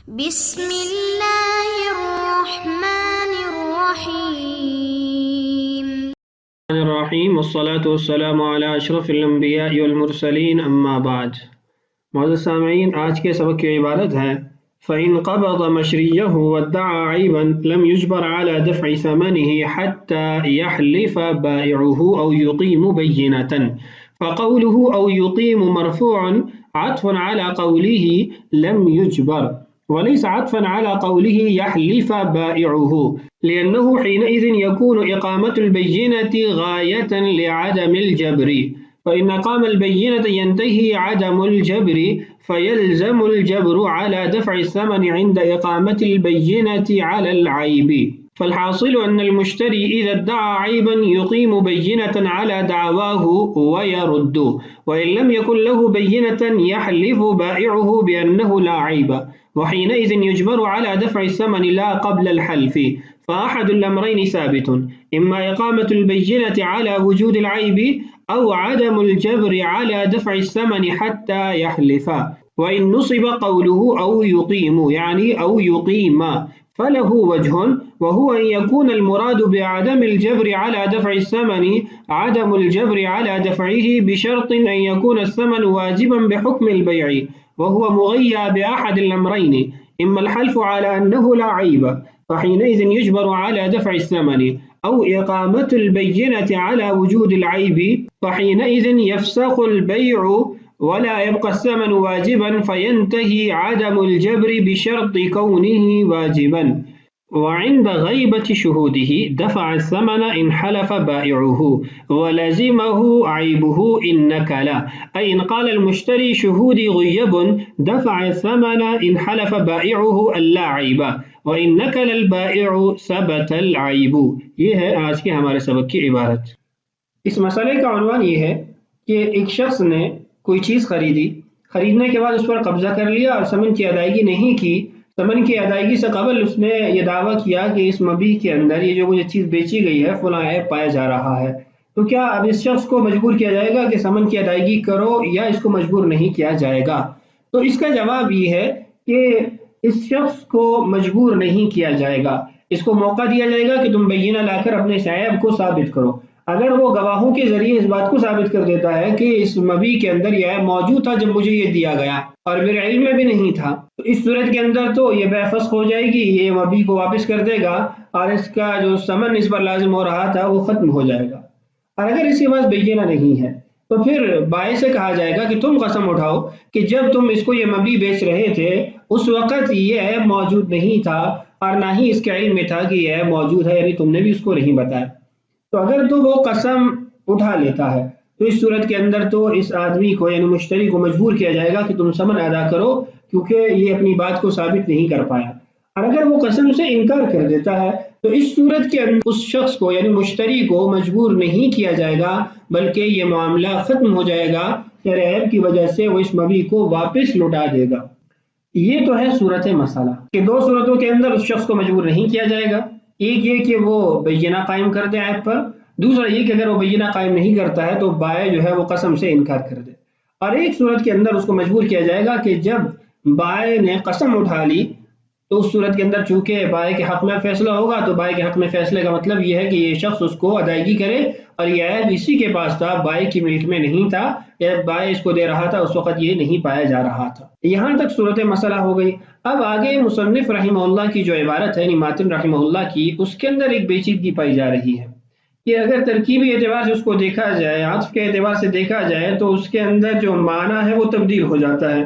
بسم اللہ الرحمن الرحیم والصلاة والسلام علی اشرف الانبیاء والمرسلین اما بعد۔ معزز سامعین، آج کے سبق کی عبارت ہے فَإِنْ قَبَضَ مَشْرِيَّهُ وَادَّعَى عَيْبًا لَمْ يُجْبَرْ عَلَى دَفْعِ ثَمَنِهِ حَتَّى يَحْلِفَ بَائِعُهُ أَوْ يُقِيمُ بَيِّنَةً، فَقَوْلُهُ أَوْ يُقِيمُ مرفوع عطف على قوله لم يجبر، وليس عطفا على قوله يحلف بائعه، لأنه حينئذ يكون إقامة البينة غاية لعدم الجبر، فإن قام البينة ينتهي عدم الجبر، فيلزم الجبر على دفع الثمن عند إقامة البينة على العيب. فالحاصل أن المشتري إذا ادعى عيبا يقيم بينة على دعواه ويرد، وإن لم يكن له بينة يحلف بائعه بأنه لا عيب، وحينئذ يجبر على دفع الثمن لا قبل الحلف. فأحد الأمرين ثابت، إما إقامة البينة على وجود العيب أو عدم الجبر على دفع الثمن حتى يحلف. وإن نصب قوله أو يقيم يعني أو يقيم فله وجه، وهو أن يكون المراد بعدم الجبر على دفع الثمن عدم الجبر على دفعه بشرط أن يكون الثمن واجبا بحكم البيع، وهو مغيى بأحد الأمرين، إما الحلف على أنه لا عيب فحينئذ يجبر على دفع الثمن، أو إقامة البينة على وجود العيب فحينئذ يفسخ البيع ولا يبقى الثمن واجبا فينتهي عدم الجبر بشرط كونه واجبا. وعند غيبة شهوده دفع الثمن إن حلف بائعه ولزمه عيبه إن نكل، أي إن قال المشتري شهودي غيب دفع الثمن إن حلف بائعه اللا عيب، وإن نكل البائع ثبت العيب. یہ ہے آج کے ہمارے سبق کی عبارت۔ اس مسئلے کا عنوان یہ ہے کہ ایک شخص نے کوئی چیز خریدنے کے بعد اس پر قبضہ کر لیا اور ثمن کی ادائیگی نہیں کی۔ ثمن کی ادائیگی سے قبل اس نے یہ دعویٰ کیا کہ اس مبیع کے اندر یہ جو مجھے چیز بیچی گئی ہے فلاں عیب پایا جا رہا ہے، تو کیا اب اس شخص کو مجبور کیا جائے گا کہ ثمن کی ادائیگی کرو یا اس کو مجبور نہیں کیا جائے گا؟ تو اس کا جواب یہ ہے کہ اس شخص کو مجبور نہیں کیا جائے گا، اس کو موقع دیا جائے گا کہ تم بینہ لا کر اپنے اس عیب کو ثابت کرو۔ اگر وہ گواہوں کے ذریعے اس بات کو ثابت کر دیتا ہے کہ اس مبیع کے اندر یہ عیب موجود تھا جب مجھے یہ دیا گیا اور میرے علم میں بھی نہیں تھا، تو اس صورت کے اندر تو یہ بیع فسخ ہو جائے گی، یہ مبیع کو واپس کر دے گا اور اس کا جو ثمن اس پر لازم ہو رہا تھا وہ ختم ہو جائے گا۔ اور اگر اس کے پاس بینہ نہیں ہے تو پھر بائع سے کہا جائے گا کہ تم قسم اٹھاؤ کہ جب تم اس کو یہ مبیع بیچ رہے تھے اس وقت یہ عیب موجود نہیں تھا اور نہ ہی اس کے علم میں تھا کہ یہ عیب موجود ہے، یعنی تم نے بھی اس کو نہیں بتایا۔ تو اگر تو وہ قسم اٹھا لیتا ہے تو اس صورت کے اندر تو اس آدمی کو یعنی مشتری کو مجبور کیا جائے گا کہ تم ثمن ادا کرو، کیونکہ یہ اپنی بات کو ثابت نہیں کر پایا۔ اور اگر وہ قسم سے انکار کر دیتا ہے تو اس صورت کے اندر اس شخص کو یعنی مشتری کو مجبور نہیں کیا جائے گا، بلکہ یہ معاملہ ختم ہو جائے گا، تیرے عیب کی وجہ سے وہ اس مبیع کو واپس لوٹا دے گا۔ یہ تو ہے صورت مسئلہ کہ دو صورتوں کے اندر اس شخص کو مجبور نہیں کیا جائے گا، ایک یہ کہ وہ بینہ قائم کر دے عیب پر، دوسرا یہ کہ اگر وہ بینہ قائم نہیں کرتا ہے تو بائع جو ہے وہ قسم سے انکار کر دے۔ اور ایک صورت کے اندر اس کو مجبور کیا جائے گا کہ جب بائع نے قسم اٹھا لی تو اس صورت کے اندر چونکہ بائع کے حق میں فیصلہ ہوگا، تو بائع کے حق میں فیصلے کا مطلب یہ ہے کہ یہ شخص اس کو ادائیگی کرے اور یہ عیب اسی کے پاس تھا، بائع کی ملک میں نہیں تھا، یا بائع اس کو دے رہا تھا اس وقت یہ نہیں پایا جا رہا تھا۔ یہاں تک صورت مسئلہ ہو گئی۔ اب آگے مصنف رحمہ اللہ کی جو عبارت ہے یعنی ماتن رحمہ اللہ کی، اس کے اندر ایک پیچیدگی پائی جا رہی ہے کہ اگر ترکیبی اعتبار سے اس کو دیکھا جائے، عطف کے اعتبار سے دیکھا جائے تو اس کے اندر جو معنی ہے وہ تبدیل ہو جاتا ہے۔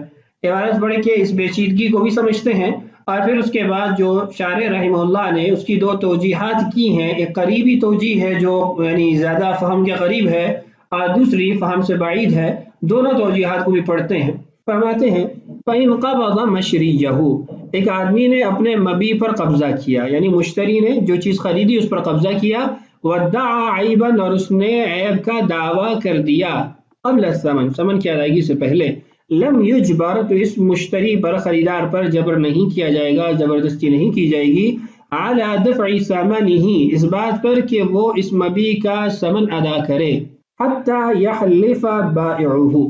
عبارت پڑھ کے اس پیچیدگی کو بھی سمجھتے ہیں اور پھر اس کے بعد جو شارح رحمہ اللہ نے اس کی دو توجیحات کی ہیں، ایک قریبی توجیح ہے جو یعنی زیادہ فہم کے قریب ہے اور دوسری فہم سے بعید ہے، دونوں توجیحات کو بھی پڑھتے ہیں۔ فرماتے ہیں فَإِنْ قَبَضَ مَشْرِيَّهُ، ایک آدمی نے اپنے مبیع پر قبضہ کیا، یعنی مشتری نے جو چیز خریدی اس پر قبضہ کیا، وَادَّعَى عَيْبًا، اور اس نے عیب کا دعویٰ کر دیا، قبل الثمن، ثمن کی ادائیگی سے پہلے، لم یجبر، تو اس مشتری پر خریدار پر جبر نہیں کیا جائے گا، زبردستی نہیں کی جائے گی، علی دفع ثمنہ، اس بات پر کہ وہ اس مبیع کا ثمن ادا کرے، حتی یحلف بائعہ،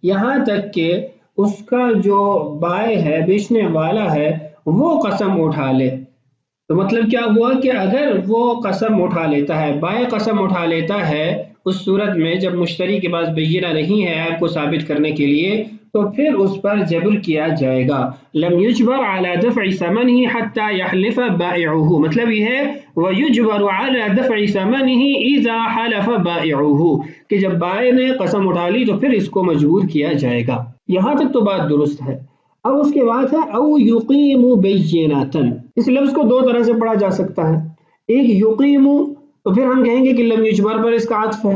یہاں تک کہ اس کا جو بائع ہے، بیچنے والا ہے، وہ قسم اٹھا لے. تو مطلب کیا ہوا کہ اگر وہ قسم اٹھا لیتا ہے، بائیں قسم اٹھا لیتا ہے، اس صورت میں جب مشتری کے پاس بینہ نہیں ہے عیب کو ثابت کرنے کے لیے، تو پھر اس پر جبر کیا جائے گا. لم یجبر علی دفع ثمنہ حتی یحلف بائعہ، مطلب یہ ہے ویجبر علی دفع ثمنہ اذا حلف بائعہ، کہ جب بائع نے قسم اٹھا لی تو پھر اس کو مجبور کیا جائے گا. یہاں تک تو بات درست ہے. اب اس کے بعد ہے او یقیم بینۃً. اس لفظ کو دو طرح سے پڑھا جا سکتا ہے. ایک یقیم تو پھر ہم کہیں گے کہ لم یجبر پر اس کا عطف ہے،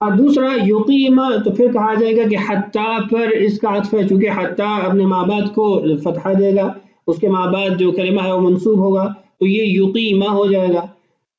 اور دوسرا یقیم تو پھر کہا جائے گا کہ حتیٰ پر اس کا عطف ہے، چونکہ حتیٰ اپنے ماں بعد کو فتحہ دے گا، اس کے ماں بعد جو کلمہ ہے وہ منصوب ہوگا، تو یہ یقیمہ ہو جائے گا.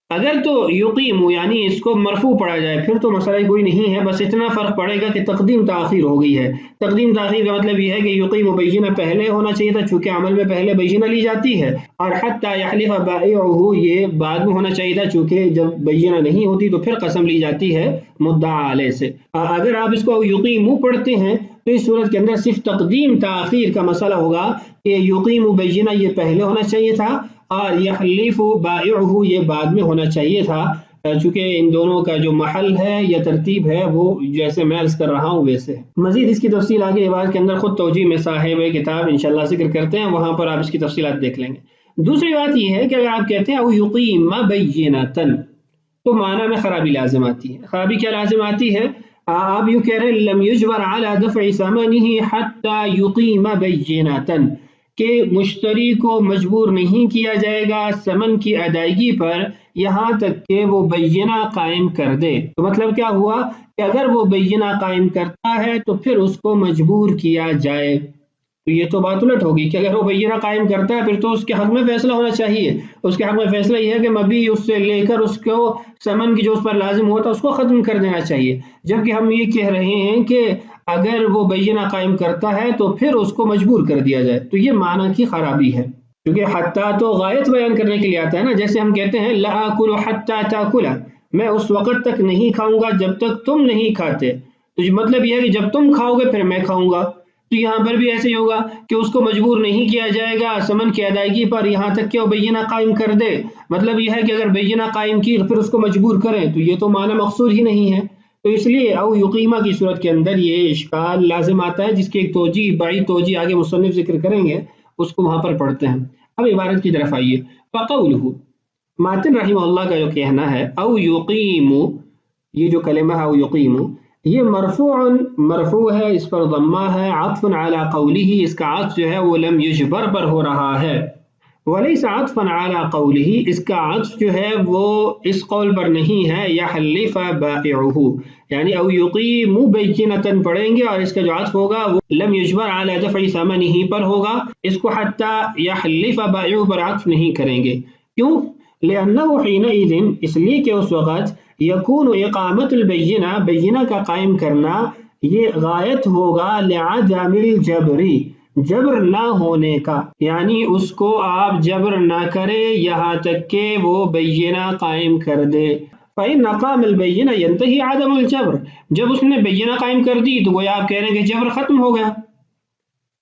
اگر تو یقیم یعنی اس کو مرفوع پڑھا جائے پھر تو مسئلہ کوئی نہیں ہے، بس اتنا فرق پڑے گا کہ تقدیم تاخیر ہو گئی ہے. تقدیم تاخیر کا مطلب یہ ہے کہ یقیم بینہ پہلے ہونا چاہیے تھا، چونکہ عمل میں پہلے بینہ لی جاتی ہے، اور حتی یحلف بائعہ یہ بعد میں ہونا چاہیے تھا، چونکہ جب بینہ نہیں ہوتی تو پھر قسم لی جاتی ہے مدعا علیہ سے. اگر آپ اس کو یقیم پڑھتے ہیں تو اس صورت کے اندر صرف تقدیم تاخیر کا مسئلہ ہوگا کہ یقیم بینہ یہ پہلے ہونا چاہیے تھا اور یحلف بائعہ یہ بعد میں ہونا چاہیے تھا، چونکہ ان دونوں کا جو محل ہے یا ترتیب ہے وہ جیسے میں عرض کر رہا ہوں ویسے. مزید اس کی تفصیل آگے عبارت کے اندر خود توجیہ میں صاحب کتاب انشاءاللہ ذکر کرتے ہیں، وہاں پر آپ اس کی تفصیلات دیکھ لیں گے. دوسری بات یہ ہے کہ اگر آپ کہتے ہیں او یقیم بینۃً تو معنی میں خرابی لازم آتی ہے. خرابی کیا لازم آتی ہے؟ آپ یوں کہہ رہے ہیں لم یجبر علی دفع ثمنہ حتی یقیم بینۃً، کہ مشتری کو مجبور نہیں کیا جائے گا ثمن کی ادائیگی پر یہاں تک کہ وہ بینہ قائم کر دے. تو مطلب کیا ہوا کہ اگر وہ بینہ قائم کرتا ہے تو پھر اس کو مجبور کیا جائے. تو یہ تو بات الٹ ہوگی کہ اگر وہ بینہ قائم کرتا ہے پھر تو اس کے حق میں فیصلہ ہونا چاہیے. اس کے حق میں فیصلہ یہ ہے کہ مبی اس سے لے کر اس کو ثمن کی جو اس پر لازم ہوتا ہے اس کو ختم کر دینا چاہیے، جبکہ ہم یہ کہہ رہے ہیں کہ اگر وہ بینہ قائم کرتا ہے تو پھر اس کو مجبور کر دیا جائے. تو یہ معنی کی خرابی ہے، کیونکہ حتیٰ تو غایت بیان کرنے کے لیے آتا ہے نا. جیسے ہم کہتے ہیں لا آکل حتیٰ تاکل، میں اس وقت تک نہیں کھاؤں گا جب تک تم نہیں کھاتے. تو مطلب یہ ہے کہ جب تم کھاؤ گے پھر میں کھاؤں گا. تو یہاں پر بھی ایسے ہی ہوگا کہ اس کو مجبور نہیں کیا جائے گا ثمن کی ادائیگی پر یہاں تک کہ وہ بینہ قائم کر دے. مطلب یہ ہے کہ اگر بینہ قائم کی پھر اس کو مجبور کریں تو یہ تو معنی مقصود ہی نہیں ہے. تو اس لیے او یقیمہ کی صورت کے اندر یہ اشکال لازم آتا ہے، جس کی ایک توجیہ بعید توجیہ آگے مصنف ذکر کریں گے، اس کو وہاں پر پڑھتے ہیں. اب عبارت کی طرف آئیے. فقولہ، ماتن رحمہ اللہ کا جو کہنا ہے او یقیم، یہ جو کلمہ ہے او یقیم یہ مرفوع ہے، اس پر ضمہ ہے، عطف علی قولہ، اس کا عطف جو ہے وہ لم یجبر پر ہو رہا ہے. ولیس عطفا علی قولہ، اس کا عطف جو ہے وہ اس قول پر نہیں ہے، یحلف بائعہ، یعنی او یقیم بینۃً پڑھیں گے اور اس کا جو عطف ہوگا وہ لم یجبر علی دفع ثمنہ پر ہوگا، اس کو حتی یحلف بائعہ پر عطف نہیں کریں گے. کیوں؟ لأنہ حینئذ، اس لیے کہ اس وقت یکون اقامت البینہ، بینہ کا قائم کرنا یہ غایت ہوگا لعدم الجبر، جبر نہ ہونے کا، یعنی اس کو آپ جبر نہ کرے یہاں تک کہ وہ بینہ قائم کر دے. فإن اقام البینہ ینتہی عدم الجبر، جب اس نے بینہ قائم کر دی تو وہ آپ کہہ رہے ہیں کہ جبر ختم ہو گیا.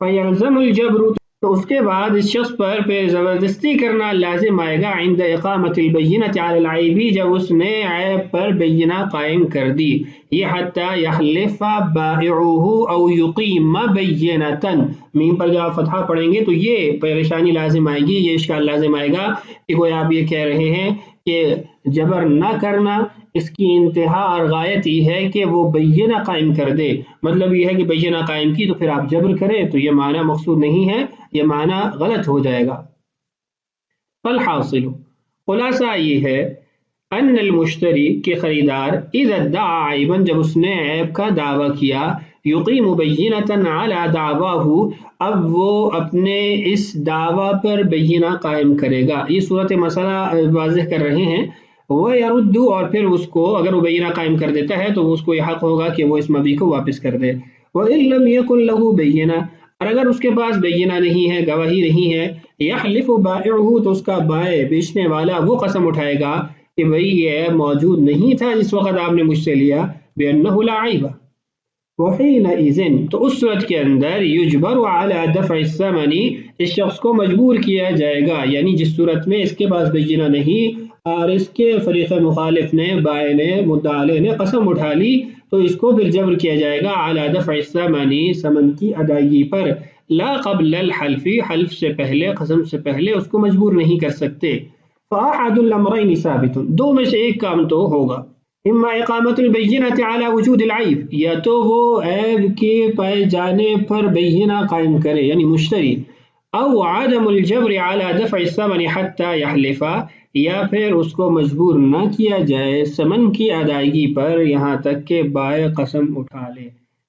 فیلزم الجبر، تو اس کے بعد اس شخص پر پھر زبردستی کرنا لازم آئے گا عند اقامت البینۃ علی العیب، جب اس نے عیب پر بینہ قائم کر دی. یہ حتی یحلف بائعہ او یقیم بینۃً، میم پر جب آپ فتحہ پڑھیں گے تو یہ پریشانی لازم آئے گی، یہ اشکال لازم آئے گا کہ کوئی آپ یہ کہہ رہے ہیں کہ جبر نہ کرنا اس کی انتہا اور غایت یہ ہے کہ وہ بینہ قائم کر دے. مطلب یہ ہے کہ بینہ قائم کی تو پھر آپ جبر کریں، تو یہ معنی مقصود نہیں ہے، یہ معنی غلط ہو جائے گا. فالحاصل، خلاصہ یہ ہے ان المشتری کے خریدار اذا ادعى عیبا، جب اس نے عیب کا دعویٰ کیا، یقیم بینۃ علی دعواہ، اب وہ اپنے اس دعویٰ پر بینہ قائم کرے گا. یہ صورت مسئلہ واضح کر رہے ہیں. وَيَرُدُّ، اور پھر اس کو اگر وہ بینہ قائم کر دیتا ہے تو اس کو یہ حق ہوگا کہ وہ اس مبی کو واپس کر دے. وَإِن لَمْ يَكُنْ لَهُ بَيِّنَةٌ، اور اگر اس کے پاس بینہ نہیں ہے، گواہی نہیں ہے، یحلف بائعہ، تو اس کا بائع بیچنے والا وہ قسم اٹھائے گا کہ بھئی یہ موجود نہیں تھا جس وقت آپ نے مجھ سے لیا، بِأَنَّهُ لَا عَیبَ، وحینئذ تو اس صورت کے اندر یجبر علی دفع الثمن اس شخص کو مجبور کیا جائے گا، یعنی جس صورت میں اس کے پاس بینہ نہیں اور اس کے فریق مخالف نے بائیں نے مدعا علیہ نے قسم اٹھا لی تو اس کو پھر جبر کیا جائے گا علی دفع الثمن ثمن کی ادائیگی پر، لا قبل الحلف حلف سے پہلے قسم سے پہلے اس کو مجبور نہیں کر سکتے۔ فاحد الامرین ثابت دو میں سے ایک کام تو ہوگا، اما اقامت البینۃ علی وجود العیب یا تو وہ عیب کے پائے جانے پر بینہ قائم کرے یعنی مشتری، او عدم الجبر علی دفع الثمن حتی یحلف یا پھر اس کو مجبور نہ کیا جائے ثمن کی ادائیگی پر یہاں تک کہ بائع قسم اٹھا لے۔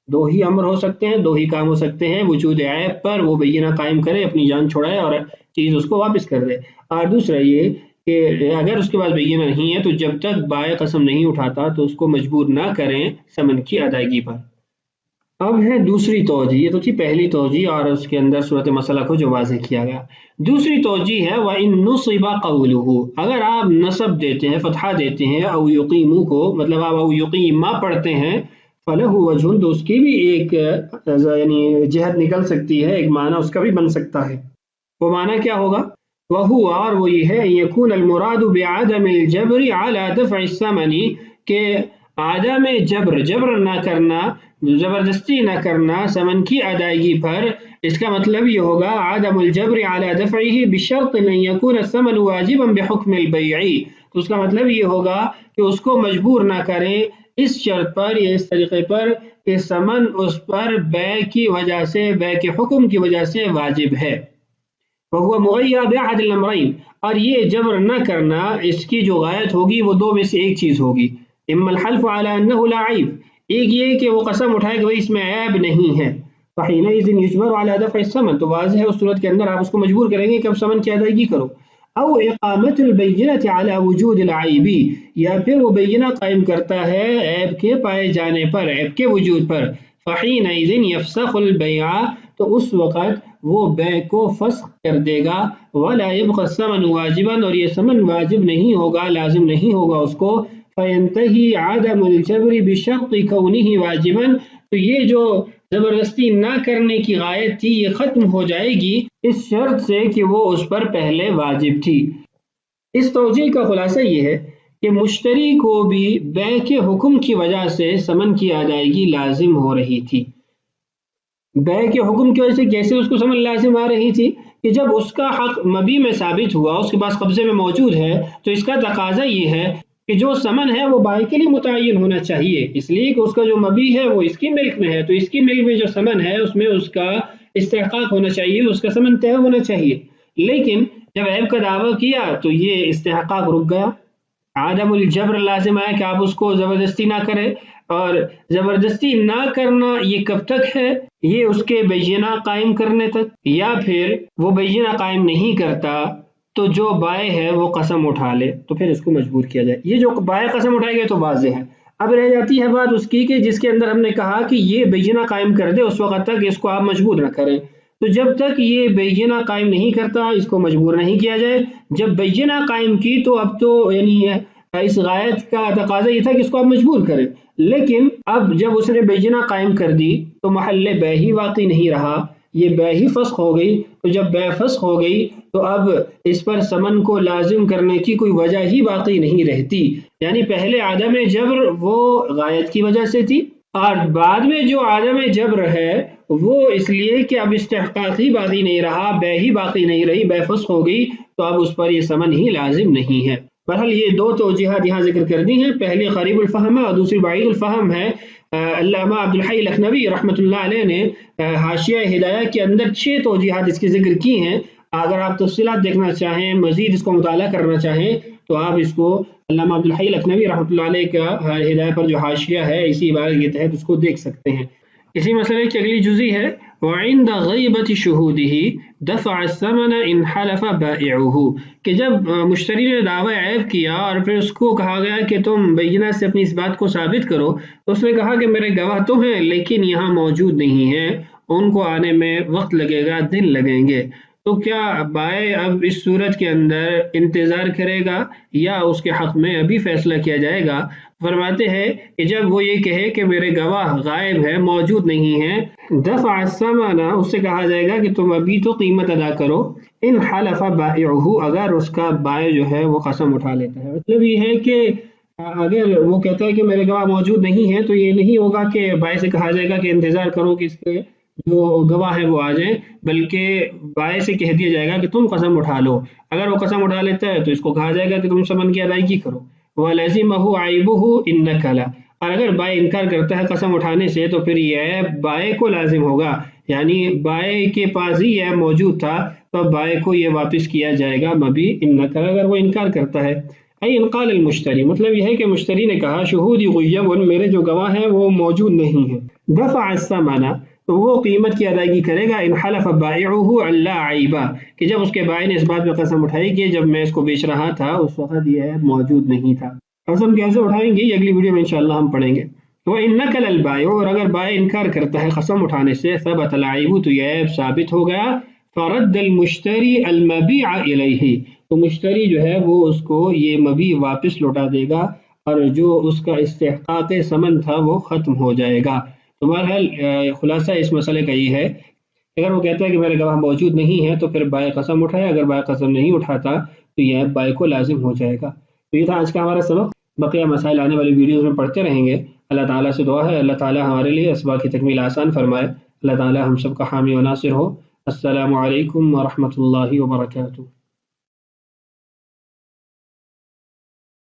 دو ہی امر ہو سکتے ہیں، دو ہی کام ہو سکتے ہیں، وجود عیب پر وہ بینہ قائم کرے، اپنی جان چھڑائے اور چیز اس کو واپس کر دے، اور دوسرا یہ کہ اگر اس کے پاس بینہ نہیں ہے تو جب تک بائع قسم نہیں اٹھاتا تو اس کو مجبور نہ کریں ثمن کی ادائیگی پر۔ اب ہے دوسری توجہ، یہ تو تھی پہلی توجہ اور اس کے اندر صورت مسئلہ کو جو واضح کیا گیا۔ دوسری توجہ ہے وَإِن نُصِبَ قَوْلُهُ اگر آپ نصب دیتے ہیں، فتحہ دیتے ہیں، او یقیمو کو مطلب آپ او یقیمہ پڑھتے ہیں، فَلَهُ وَجْهٌ تو اس کی بھی ایک یعنی جہت نکل سکتی ہے، ایک معنی اس کا بھی بن سکتا ہے۔ وہ معنی کیا ہوگا؟ وَهُوَ اور وہ یہ ہے يَكُونَ الْمُرَادُ بِعَدَمِ الْجَبْرِ عَلَى دَفْعِ الثَّمَنِ کہ عدم جبر نہ کرنا، زبردستی نہ کرنا ثمن کی ادائیگی پر، اس کا مطلب یہ ہوگا عدم الجبر علی دفعہ بشرط ان یکون الثمن واجبا بحکم البیع، تو اس کا مطلب یہ ہوگا کہ اس کو مجبور نہ کریں اس شرط پر یا اس طریقے پر کہ ثمن اس پر بیع کی وجہ سے، بیع کے حکم کی وجہ سے واجب ہے۔ وہو مغیّر بأحد الامرین اور یہ جبر نہ کرنا اس کی جو غایت ہوگی وہ دو میں سے ایک چیز ہوگی، اما الحلف علی انہ لا عیب ایک یہ کہ وہ قسم اٹھائے کہ اس میں عیب نہیں ہے، فحینئذ یجبر علی دفع الثمن تو واضح ہے اس صورت کے اندر آپ اس کو مجبور کریں گے کہ اب ثمن کی ادائیگی کرو، او اقامت البینۃ علی وجود العیب یا پھر وہ بینہ قائم کرتا ہے عیب کے پائے جانے پر، عیب کے وجود پر، فحینئذ یفسخ البیع تو اس وقت وہ بیع کو فسخ کر دے گا، ولا یبقى الثمن واجبا اور یہ ثمن واجب نہیں ہوگا، لازم نہیں ہوگا اس کو، فینتہی عدم الجبر بشرط کونہ واجبا تو یہ جو زبردستی نہ کرنے کی غایت تھی یہ ختم ہو جائے گی اس شرط سے کہ وہ اس پر پہلے واجب تھی۔ اس توجیہ کا خلاصہ یہ ہے کہ مشتری کو بھی بیع کے حکم کی وجہ سے ثمن کی ادائیگی لازم ہو رہی تھی۔ بیع کے حکم کی وجہ سے کیسے اس کو ثمن لازم آ رہی تھی کہ جب اس کا حق مبیع میں ثابت ہوا، اس کے پاس قبضے میں موجود ہے تو اس کا تقاضا یہ ہے کہ جو ثمن ہے وہ بائع کے لیے متعین ہونا چاہیے، اس لیے کہ اس کا جو مبیع ہے وہ اس کی ملک میں ہے، تو اس کی ملک میں جو ثمن ہے اس میں اس کا استحقاق ہونا چاہیے، اس کا ثمن طے ہونا چاہیے، لیکن جب عیب کا دعویٰ کیا تو یہ استحقاق رک گیا، عدم الجبر لازم آیا کہ آپ اس کو زبردستی نہ کریں، اور زبردستی نہ کرنا یہ کب تک ہے؟ یہ اس کے بینہ قائم کرنے تک، یا پھر وہ بینہ قائم نہیں کرتا تو جو بائع ہے وہ قسم اٹھا لے تو پھر اس کو مجبور کیا جائے۔ یہ جو بائع قسم اٹھائے گا تو واضح ہے۔ اب رہ جاتی ہے بات اس کی کہ جس کے اندر ہم نے کہا کہ یہ بینہ قائم کر دے اس وقت تک اس کو آپ مجبور نہ کریں، تو جب تک یہ بینہ قائم نہیں کرتا اس کو مجبور نہیں کیا جائے، جب بینہ قائم کی تو اب تو یعنی اس غایت کا تقاضا یہ تھا کہ اس کو آپ مجبور کریں، لیکن اب جب اس نے بینہ قائم کر دی تو محل بیع ہی واقع نہیں رہا، یہ بیع ہی فسخ ہو گئی، تو جب بیع فسخ ہو گئی تو اب اس پر ثمن کو لازم کرنے کی کوئی وجہ ہی باقی نہیں رہتی، یعنی پہلے عدم جبر وہ غایت کی وجہ سے تھی اور بعد میں جو عدم جبر ہے وہ اس لیے کہ اب استحقاق ہی باقی نہیں رہا، بیع ہی باقی نہیں رہی، بیع فسخ ہو گئی تو اب اس پر یہ ثمن ہی لازم نہیں ہے۔ بہرحال یہ دو توجیہات یہاں ذکر کر دی ہیں، پہلی قریب الفہم ہے اور دوسری بعید الفہم ہے۔ علامہ عبدالحی لکھنوی رحمۃ اللہ علیہ نے حاشیہ ہدایہ کے اندر 6 توجیہات اس کی ذکر کی ہیں، اگر آپ تفصیلات دیکھنا چاہیں، مزید اس کو مطالعہ کرنا چاہیں تو آپ اس کو علامہ عبدالحی لکھنوی رحمۃ اللہ علیہ کا ہدایہ پر جو حاشیہ ہے اسی عبارت کے تحت اس کو دیکھ سکتے ہیں۔ اسی مسئلے کی اگلی جزئی ہے وعند غیبت شہودہ دفع الثمن ان حلف بائعہ کہ جب مشتری نے دعوی عیب کیا اور پھر اس کو کہا گیا کہ تم بینہ سے اپنی اس بات کو ثابت کرو، تو اس نے کہا کہ میرے گواہ تو ہیں لیکن یہاں موجود نہیں ہیں، ان کو آنے میں وقت لگے گا، دن لگیں گے، تو کیا بائے اب اس صورت کے اندر انتظار کرے گا یا اس کے حق میں ابھی فیصلہ کیا جائے گا؟ فرماتے ہیں کہ جب وہ یہ کہے کہ میرے گواہ غائب ہے، موجود نہیں ہے، دفع الثمن، اس سے کہا جائے گا کہ تم ابھی تو قیمت ادا کرو، ان حلف بائعہ، اگر اس کا بائع جو ہے وہ قسم اٹھا لیتا ہے۔ مطلب یہ ہے کہ اگر وہ کہتا ہے کہ میرے گواہ موجود نہیں ہے تو یہ نہیں ہوگا کہ بائع سے کہا جائے گا کہ انتظار کرو کہ اس کے جو گواہ ہے وہ آ جائیں، بلکہ بائع سے کہہ دیا جائے گا کہ تم قسم اٹھا لو۔ اگر وہ قسم اٹھا لیتا ہے تو اس کو کہا جائے گا کہ تم ثمن کی ادائیگی کرو۔ وَلَزِمَهُ عَيْبُهُ إِنْ نَكَلَ، اور اگر بائع انکار کرتا ہے قسم اٹھانے سے تو پھر یہ عیب بائع کو لازم ہوگا، یعنی بائع کے پاس ہی یہ موجود تھا تو بائع کو یہ واپس کیا جائے گا مبی ان نقل، اگر وہ انکار کرتا ہے۔ ای ان قال المشتری، مطلب یہ ہے کہ مشتری نے کہا شہودی غیب، میرے جو گواہ ہیں وہ موجود نہیں ہیں، دفع الثمن، تو وہ قیمت کی ادائیگی کرے گا، ان حلف بائعہ الا عیبا، کہ جب اس کے بائع نے اس بات پہ قسم اٹھائی کہ جب میں اس کو بیچ رہا تھا اس وقت یہ موجود نہیں تھا۔ قسم کیسے اٹھائیں گے یہ اگلی ویڈیو میں انشاءاللہ ہم پڑھیں گے۔ وَإِن نَكَلَ الْبَائِعُ، اور اگر بائع انکار کرتا ہے قسم اٹھانے سے، ثبت العیب، تو یہ عیب ثابت ہو گیا، فرد المشتری المبیع الیہ، تو مشتری جو ہے وہ اس کو یہ مبیع واپس لوٹا دے گا اور جو اس کا استحقاق ثمن تھا وہ ختم ہو جائے گا۔ تو بہرحال خلاصہ اس مسئلے کا یہ ہے، اگر وہ کہتا ہے کہ میرے گواہ موجود نہیں ہے تو پھر بائع قسم اٹھائے، اگر بائع قسم نہیں اٹھاتا تو یہ بائع کو لازم ہو جائے گا۔ تو یہ تھا آج کا ہمارا سبق، بقیہ مسائل آنے والی ویڈیوز میں پڑھتے رہیں گے۔ اللہ تعالیٰ سے دعا ہے اللہ تعالیٰ ہمارے لیے اسباق کی تکمیل آسان فرمائے، اللہ تعالیٰ ہم سب کا حامی و ناصر ہو۔ السلام علیکم ورحمۃ اللہ وبرکاتہ۔